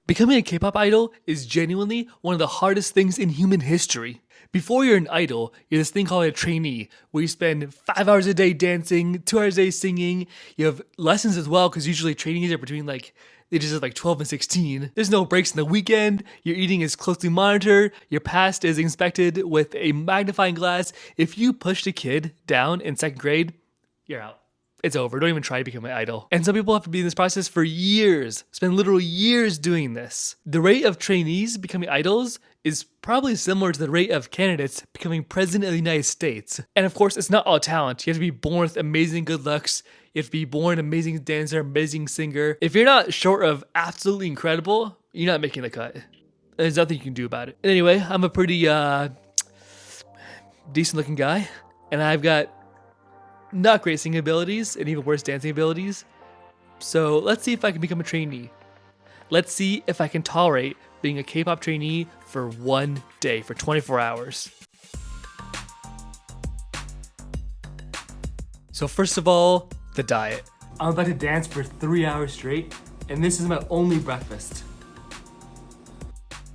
Becoming a K-pop idol is genuinely one of the hardest things in human history. Before you're an idol, you're this thing called a trainee, where you spend 5 hours a day dancing, 2 hours a day singing. You have lessons as well, because usually trainees are between ages of 12 and 16. There's no breaks in the weekend. Your eating is closely monitored. Your past is inspected with a magnifying glass. If you pushed a kid down in 2nd grade, you're out. It's over. Don't even try to become an idol. And some people have to be in this process for years, spend literal years doing this. The rate of trainees becoming idols is probably similar to the rate of candidates becoming president of the United States. And of course, it's not all talent. You have to be born with amazing good looks. You have to be born an amazing dancer, amazing singer. If you're not short of absolutely incredible, you're not making the cut. There's nothing you can do about it. And anyway, I'm a pretty decent looking guy, and I've got not great singing abilities and even worse dancing abilities. So let's see if I can become a trainee. Let's see if I can tolerate being a K-pop trainee for one day, for 24 hours. So first of all, the diet. I'm about to dance for 3 hours straight, and this is my only breakfast.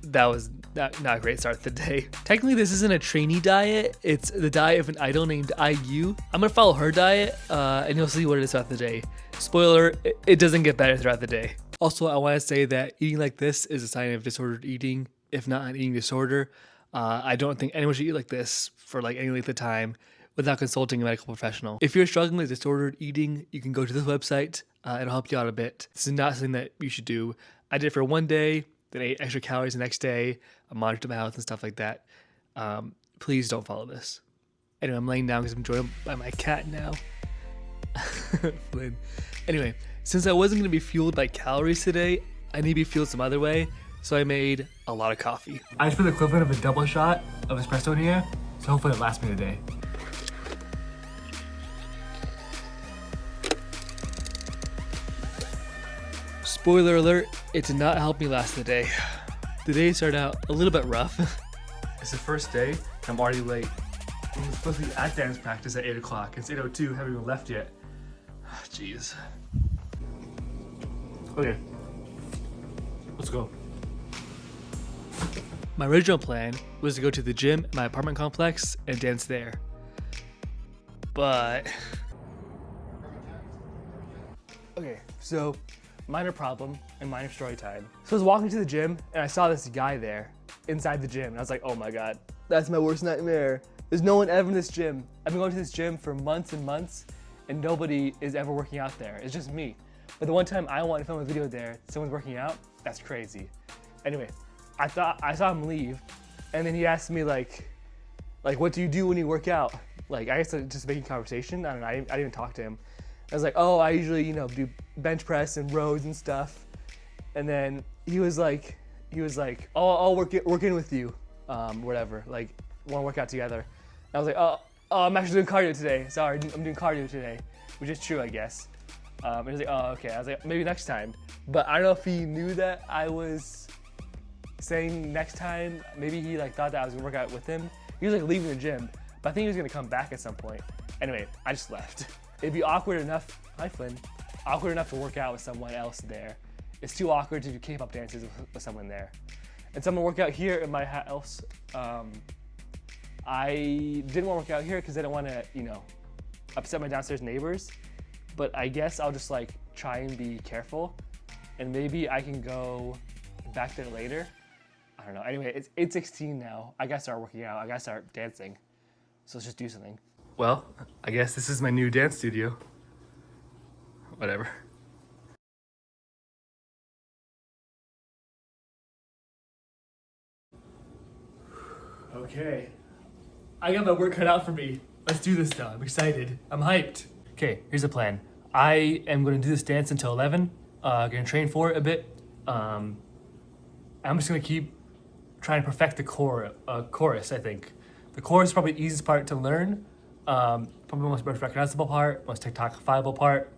That was not a great start to the day. Technically, this isn't a trainee diet. It's the diet of an idol named IU. I'm gonna follow her diet, and you'll see what it is throughout the day. Spoiler, it doesn't get better throughout the day. Also, I want to say that eating like this is a sign of disordered eating, if not an eating disorder. I don't think anyone should eat like this for any length of time without consulting a medical professional. If you're struggling with disordered eating, you can go to this website. It'll help you out a bit. This is not something that you should do. I did it for one day, then I ate extra calories the next day. I monitored my health and stuff like that. Please don't follow this. Anyway, I'm laying down because I'm joined by my cat now. Flynn. Anyway, since I wasn't going to be fueled by calories today, I need to be fueled some other way, so I made a lot of coffee. I just put the equivalent of a double shot of espresso in here, so hopefully it lasts me today. Spoiler alert, it did not help me last the day. The day started out a little bit rough. It's the first day, and I'm already late. I'm supposed to be at dance practice at 8 o'clock. It's 8:02, haven't even left yet. Jeez. Okay, let's go. My original plan was to go to the gym at my apartment complex and dance there. But... Okay, so minor problem and minor story time. So I was walking to the gym and I saw this guy there inside the gym. And I was like, oh my God, that's my worst nightmare. There's no one ever in this gym. I've been going to this gym for months and months and nobody is ever working out there. It's just me. But the one time I wanted to film a video there, someone's working out, that's crazy. Anyway, I saw him leave and then he asked me like, what do you do when you work out? I guess just making conversation. I don't know, I didn't even talk to him. I was like, oh, I usually, do bench press and rows and stuff. And then he was like, oh, I'll work in with you, whatever. Want to work out together. And I was like, oh, I'm actually doing cardio today. Sorry, I'm doing cardio today, which is true, I guess. And he was like, oh, okay. I was like, maybe next time. But I don't know if he knew that I was saying next time. Maybe he thought that I was gonna work out with him. He was leaving the gym, but I think he was gonna come back at some point. Anyway, I just left. It'd be awkward enough, hi Flynn, awkward enough to work out with someone else there. It's too awkward to do K-pop dances with someone there. And so I'm gonna work out here in my house. I didn't want to work out here because I didn't want to, upset my downstairs neighbors. But I guess I'll just try and be careful. And maybe I can go back there later. I don't know. Anyway, it's 8:16 now. I gotta start working out. I gotta start dancing. So let's just do something. Well, I guess this is my new dance studio. Whatever. Okay. I got my work cut out for me. Let's do this now. I'm excited. I'm hyped. Okay, here's the plan. I am going to do this dance until 11. Gonna train for it a bit. I'm just gonna keep trying to perfect the chorus, I think. The chorus is probably the easiest part to learn. Probably the most recognizable part, most TikTok-fiable part.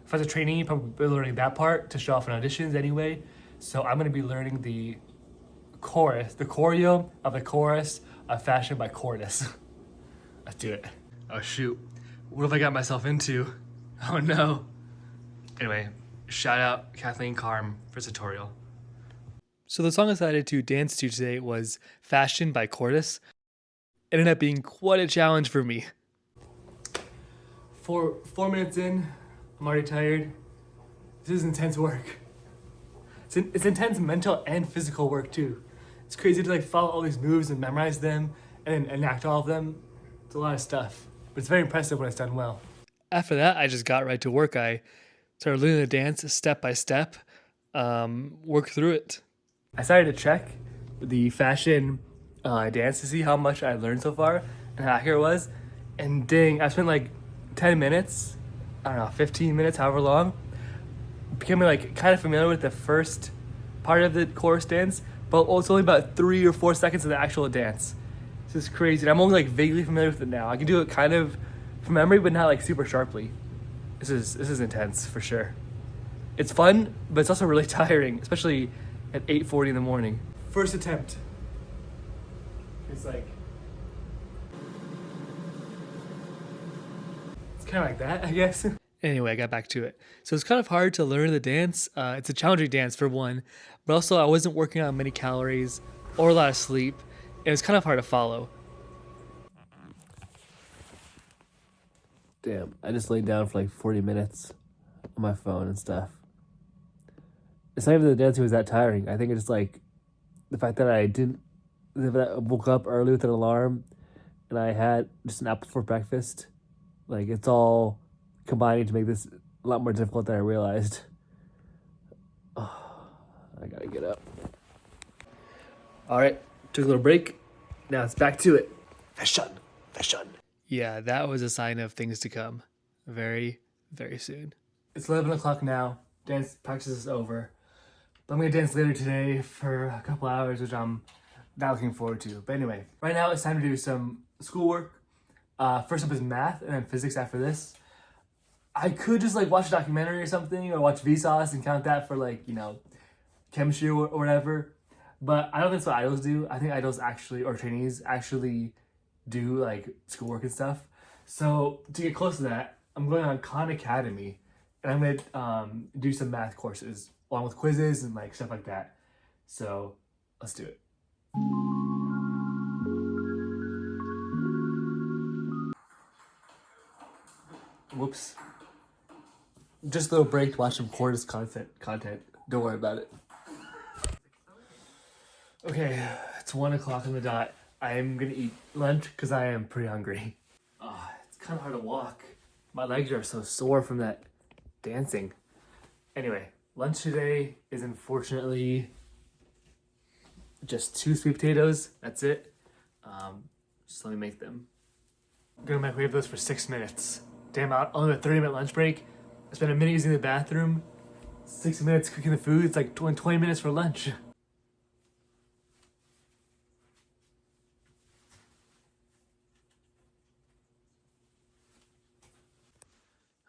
If I was a trainee, probably learning that part to show off in auditions anyway. So I'm gonna be learning the chorus, the choreo of the chorus fashioned by chorus. Let's do it. Oh shoot, what have I got myself into? Oh no. Anyway, shout out Kathleen Carm for this tutorial. So the song I decided to dance to today was Fashion by Cordis. It ended up being quite a challenge for me. 4 minutes in, I'm already tired. This is intense work. It's intense mental and physical work too. It's crazy to like follow all these moves and memorize them and then enact all of them. It's a lot of stuff, but it's very impressive when it's done well. After that, I just got right to work. I started learning the dance step by step, work through it. I started to check the fashion dance to see how much I learned so far and how accurate it was. And dang, I spent like 10 minutes, I don't know, 15 minutes, however long, becoming like kind of familiar with the first part of the chorus dance, but it's only about 3 or 4 seconds of the actual dance. This is crazy. And I'm only like vaguely familiar with it now. I can do it kind of from memory, but not like super sharply. This is intense for sure. It's fun, but it's also really tiring, especially at 8:40 in the morning. First attempt. It's like, it's kind of like that, I guess. Anyway, I got back to it. So it's kind of hard to learn the dance. It's a challenging dance for one, but also I wasn't working on many calories or a lot of sleep. It was kind of hard to follow. Damn, I just laid down for like 40 minutes on my phone and stuff. It's not even the dancing was that tiring. I think it's just like the fact that I woke up early with an alarm and I had just an apple for breakfast. Like it's all combining to make this a lot more difficult than I realized. Oh, I gotta get up. All right, took a little break. Now it's back to it. Fashion. Yeah, that was a sign of things to come. Very, very soon. It's 11 o'clock now. Dance practice is over. But I'm gonna dance later today for a couple hours, which I'm not looking forward to. But anyway, right now it's time to do some schoolwork. First up is math and then physics after this. I could just like watch a documentary or something or watch Vsauce and count that for like, chemistry or whatever. But I don't think that's what idols do. I think idols actually, or trainees actually do like schoolwork and stuff. So to get close to that, I'm going on Khan Academy and I'm gonna do some math courses along with quizzes and like stuff like that. So let's do it. Whoops. Just a little break to watch some Cordis content. Don't worry about it. Okay, it's 1 o'clock on the dot. I am gonna eat lunch because I am pretty hungry. It's kind of hard to walk. My legs are so sore from that dancing. Anyway, lunch today is unfortunately just 2 sweet potatoes. That's it. Just let me make them. I'm gonna microwave those for 6 minutes. Damn, I only have a 30-minute lunch break. I spent a minute using the bathroom, 6 minutes cooking the food. It's like 20 minutes for lunch.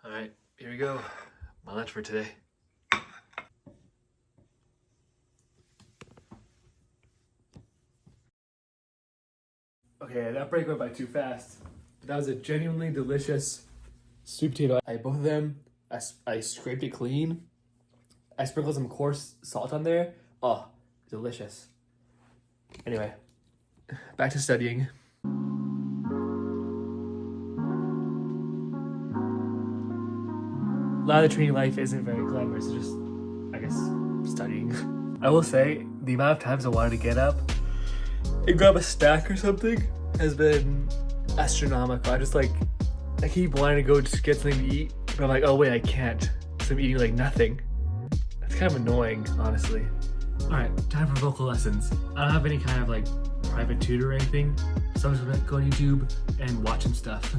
All right, here we go. My lunch for today. Okay, that break went by too fast. But that was a genuinely delicious sweet potato. I ate both of them. I scraped it clean. I sprinkled some coarse salt on there. Oh, delicious. Anyway, back to studying. A lot of the training life isn't very glamorous. It's just, I guess, studying. I will say, the amount of times I wanted to get up and grab a snack or something has been astronomical. I keep wanting to go just get something to eat, but I'm like, oh wait, I can't. So I'm eating like nothing. That's kind of annoying, honestly. All right, time for vocal lessons. I don't have any kind of like private tutor or anything, so I'm just gonna go on YouTube and watch some stuff.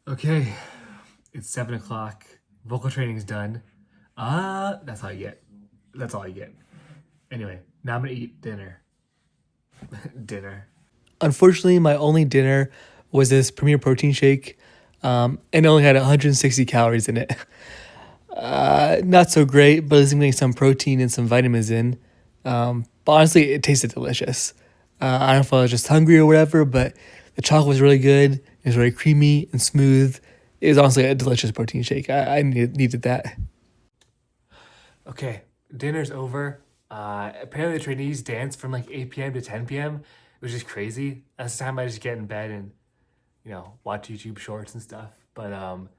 Okay, it's 7 o'clock. Vocal training's done. That's all you get. Anyway, now I'm gonna eat dinner. Dinner. Unfortunately, my only dinner was this Premier protein shake, and it only had 160 calories in it. Not so great, but it's getting some protein and some vitamins in. But honestly, it tasted delicious. I don't know if I was just hungry or whatever, but the chocolate was really good. It was very creamy and smooth. It was honestly a delicious protein shake. I needed that. Okay, dinner's over. Apparently the trainees dance from like 8 p.m. to 10 p.m. It was just crazy. That's the time I just get in bed and, watch YouTube shorts and stuff. But time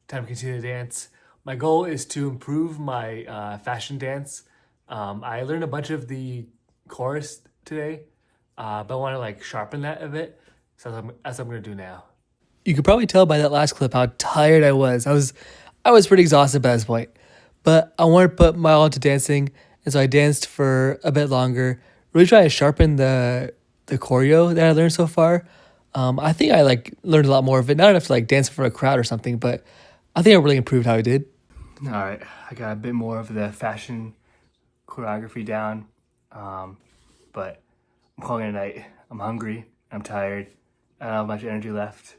to continue to dance. My goal is to improve my fashion dance. I learned a bunch of the chorus today, but I want to like sharpen that a bit. So that's what I'm gonna do now. You could probably tell by that last clip how tired I was. I was pretty exhausted by this point, but I wanted to put my all into dancing, and so I danced for a bit longer. Really try to sharpen the choreo that I learned so far. I think I like learned a lot more of it. Not enough to like dance for a crowd or something, but I think I really improved how I did. All right, I got a bit more of the fashion choreography down, but I'm calling it a night. I'm hungry. I'm tired. I don't have much energy left.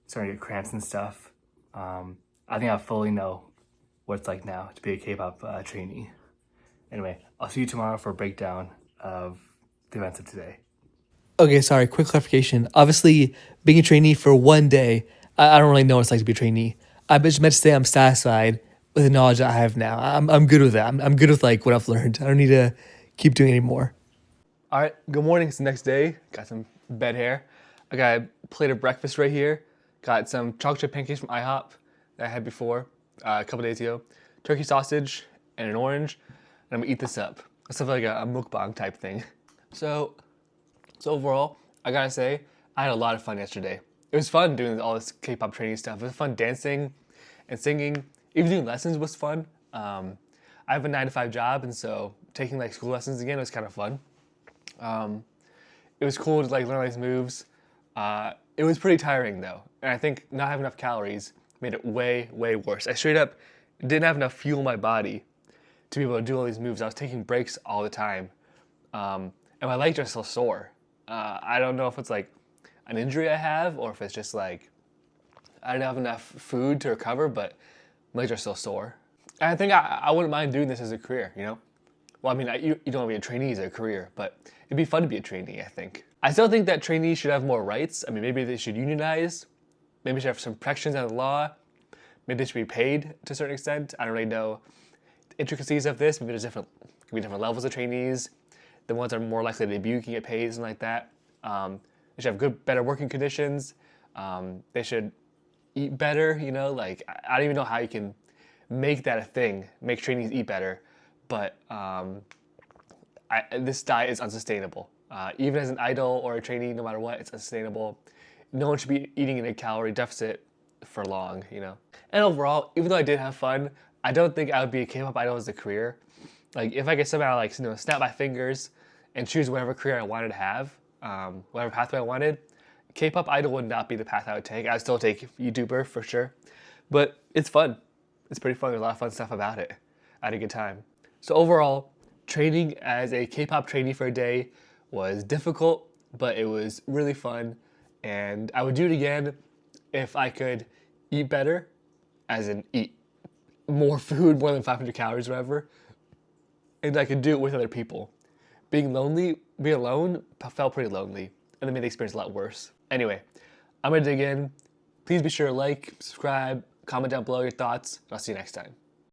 Starting to get cramps and stuff. I think I fully know what it's like now to be a K-pop trainee. Anyway, I'll see you tomorrow for a breakdown of the events of today. Okay, sorry, quick clarification. Obviously, being a trainee for one day, I don't really know what it's like to be a trainee. I just meant to say I'm satisfied with the knowledge that I have now. I'm good with that. I'm good with like what I've learned. I don't need to keep doing any more. All right, good morning. It's the next day. Got some bed hair. I got a plate of breakfast right here. Got some chocolate chip pancakes from IHOP that I had before a couple days ago. Turkey sausage and an orange. And I'm gonna eat this up. It's something like a mukbang type thing. So overall, I gotta say, I had a lot of fun yesterday. It was fun doing all this K-pop training stuff. It was fun dancing and singing. Even doing lessons was fun. I have a 9-to-5 job, and so taking like school lessons again was kind of fun. It was cool to like learn all these moves. It was pretty tiring though, and I think not having enough calories made it way, way worse. I straight up didn't have enough fuel in my body to be able to do all these moves. I was taking breaks all the time, and my legs are still sore. I don't know if it's like an injury I have or if it's just like I didn't have enough food to recover, but my legs are still sore. And I think I wouldn't mind doing this as a career, Well, I mean, you don't want to be a trainee as a career, but it'd be fun to be a trainee, I think. I still think that trainees should have more rights. I mean, maybe they should unionize. Maybe they should have some protections in the law. Maybe they should be paid to a certain extent. I don't really know the intricacies of this. Maybe could be different levels of trainees. The ones that are more likely to debut can get paid, something like that. They should have better working conditions. They should eat better, Like, I don't even know how you can make that a thing, make trainees eat better. But this diet is unsustainable. Even as an idol or a trainee, no matter what, it's unsustainable. No one should be eating in a calorie deficit for long, And overall, even though I did have fun, I don't think I would be a K-pop idol as a career. Like, if I could somehow, snap my fingers and choose whatever career I wanted to have, whatever pathway I wanted, K-pop idol would not be the path I would take. I'd still take YouTuber for sure. But it's fun. It's pretty fun. There's a lot of fun stuff about it. I had a good time. So overall, training as a K-pop trainee for a day was difficult, but it was really fun. And I would do it again if I could eat better, as in eat more food, more than 500 calories or whatever. And I could do it with other people. Being alone felt pretty lonely, and it made the experience a lot worse. Anyway, I'm gonna dig in. Please be sure to like, subscribe, comment down below your thoughts, and I'll see you next time.